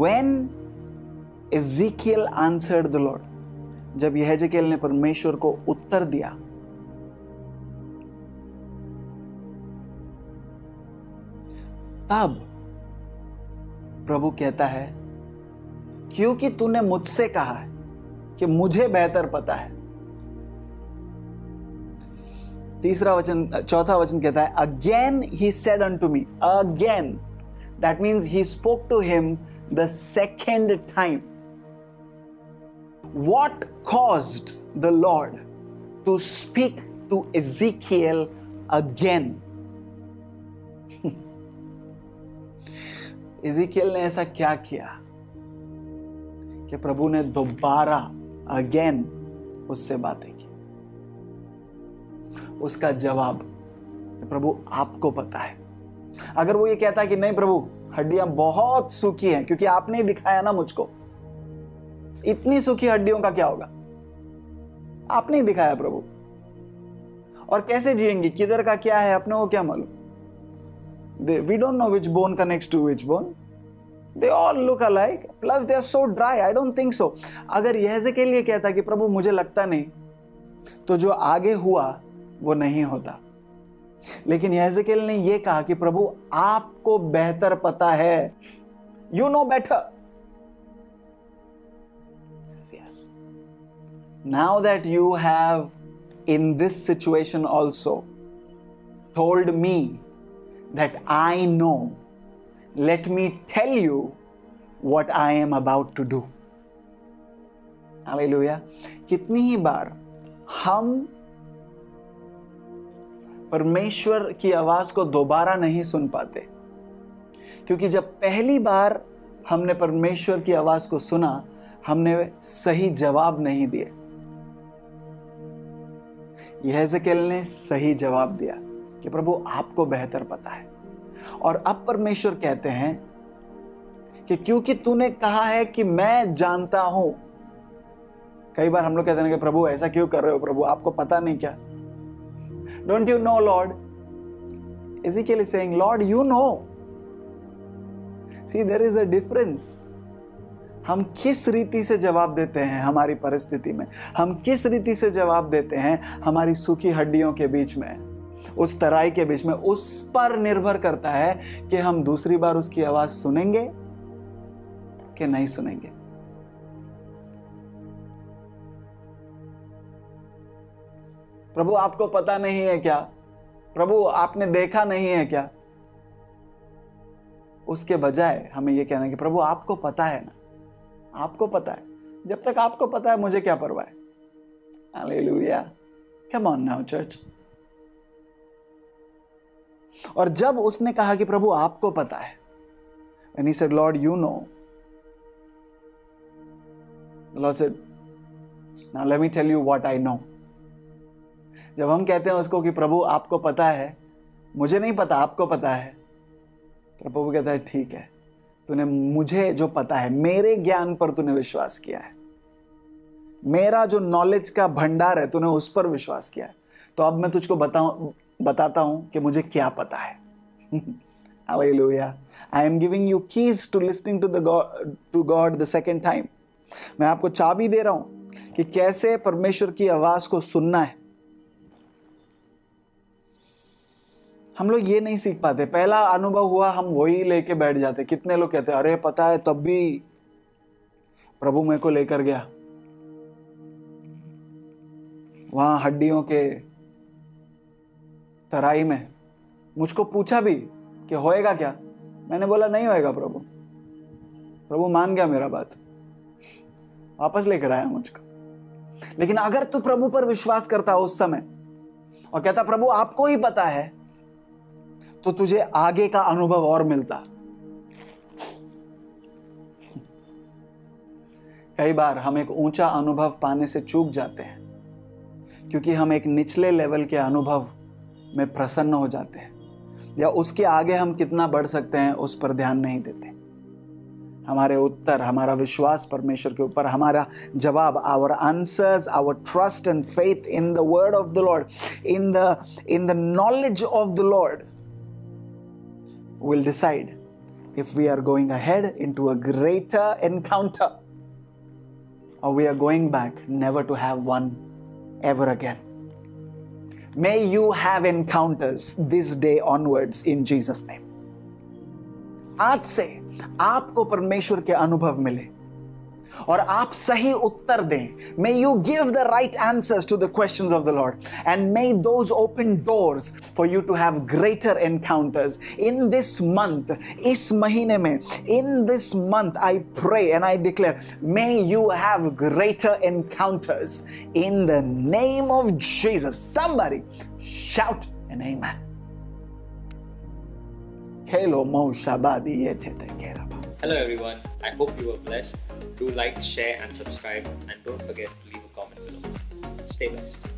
When Ezekiel answered the Lord, जब यहेजकेल ने परमेश्वर को उत्तर दिया, तब प्रभु कहता है, क्योंकि तूने मुझसे कहा है कि मुझे बेहतर पता है। चौथा वचन कहता है, again he said unto me, again, that means he spoke to him the second time. What caused the Lord to speak to Ezekiel again? Ezekiel ने ऐसा क्या किया कि प्रभु ने दोबारा अगेन उससे बातें की? उसका जवाब, प्रभु आपको पता है। अगर वो ये कहता है कि नहीं प्रभु, हड्डियां बहुत सूखी हैं, क्योंकि आपने ही दिखाया ना मुझको, इतनी सूखी हड्डियों का क्या होगा? आपने ही दिखाया प्रभु, और कैसे जिएंगी, किधर का क्या है, अपने को क्या मालूम? We don't know which bone connects to which bone. They all look alike. Plus they are so dry. I don't think so. अगर यहेजकेल ये कहता कि प्रभु मुझे लगता नहीं, तो जो आगे हुआ वो नहीं होता। लेकिन यहेजकेल ने ये कहा कि प्रभु आपको बेहतर पता है, You know better. Says yes. Now that you have in this situation also told me that I know, let me tell you what I am about to do. Hallelujah. कितनी ही बार हम परमेश्वर की आवाज को दोबारा नहीं सुन पाते, क्योंकि जब पहली बार हमने परमेश्वर की आवाज को सुना, हमने सही जवाब नहीं दिए। यहेजकेल ने सही जवाब दिया कि प्रभु आपको बेहतर पता है। और अब परमेश्वर कहते हैं कि क्योंकि तूने कहा है कि मैं जानता हूं। कई बार हम लोग कहते हैं कि प्रभु ऐसा क्यों कर रहे हो, प्रभु आपको पता नहीं क्या? Don't you know Lord? Ezekiel is saying, Lord, you know. See, there is a difference. हम किस रीति से जवाब देते हैं हमारी परिस्थिति में, हम किस रीति से जवाब देते हैं हमारी सूखी हड्डियों के बीच में, उस तराई के बीच में, उस पर निर्भर करता है कि हम दूसरी बार उसकी आवाज सुनेंगे कि नहीं सुनेंगे। प्रभु आपको पता नहीं है क्या? प्रभु आपने देखा नहीं है क्या? उसके बजाय हमें यह कहना कि प्रभु आपको पता है ना, आपको पता है। जब तक आपको पता है मुझे क्या परवाह है। Hallelujah, come on now church. और जब उसने कहा कि प्रभु आपको पता है, when he said Lord you know, the Lord said now let me tell you what I know। जब हम कहते हैं उसको कि प्रभु आपको पता है, मुझे नहीं पता आपको पता है, तो प्रभु कहता है ठीक है, तूने मुझे जो पता है, मेरे ज्ञान पर तूने विश्वास किया है, मेरा जो नॉलेज का भंडार है तूने उस पर विश्वास किया है, तो अब मैं तुझको बताता हूं कि मुझे क्या पता है। Hallelujah. I am giving you keys to listening to God the second time। मैं आपको चाबी दे रहा हूं कि कैसे परमेश्वर की आवाज को सुनना है। हम लोग ये नहीं सीख पाते। पहला अनुभव हुआ, हम वही लेके बैठ जाते। कितने लोग कहते हैं अरे पता है तब भी प्रभु मेरे को लेकर गया वहां हड्डियों के तराई में, मुझको पूछा भी कि होएगा क्या, मैंने बोला नहीं होएगा प्रभु। प्रभु मान गया मेरा बात, वापस लेकर आया मुझको। लेकिन अगर तू प्रभु पर विश्वास करता उस समय और कहता प्रभु आपको ही पता है, तो तुझे आगे का अनुभव और मिलता। कई बार हम एक ऊंचा अनुभव पाने से चूक जाते हैं क्योंकि हम एक निचले लेवल के अनुभव में प्रसन्न हो जाते हैं, या उसके आगे हम कितना बढ़ सकते हैं उस पर ध्यान नहीं देते। हमारे उत्तर, हमारा विश्वास परमेश्वर के ऊपर, हमारा जवाब, our answers, our trust and faith in the word of the Lord, in the knowledge of the Lord will decide if we are going ahead into a greater encounter, or we are going back never to have one ever again. May you have encounters this day onwards in Jesus name. आज से आपको परमेश्वर के अनुभव मिले और आप सही उत्तर दें. May you give the right answers to the questions of the Lord, and may those open doors for you to have greater encounters in this month. इस महीने में, in this month, I pray and I declare, may you have greater encounters in the name of Jesus. Somebody shout an amen. Hello everyone, I hope you were blessed. Do like, share and subscribe, and don't forget to leave a comment below. Stay blessed.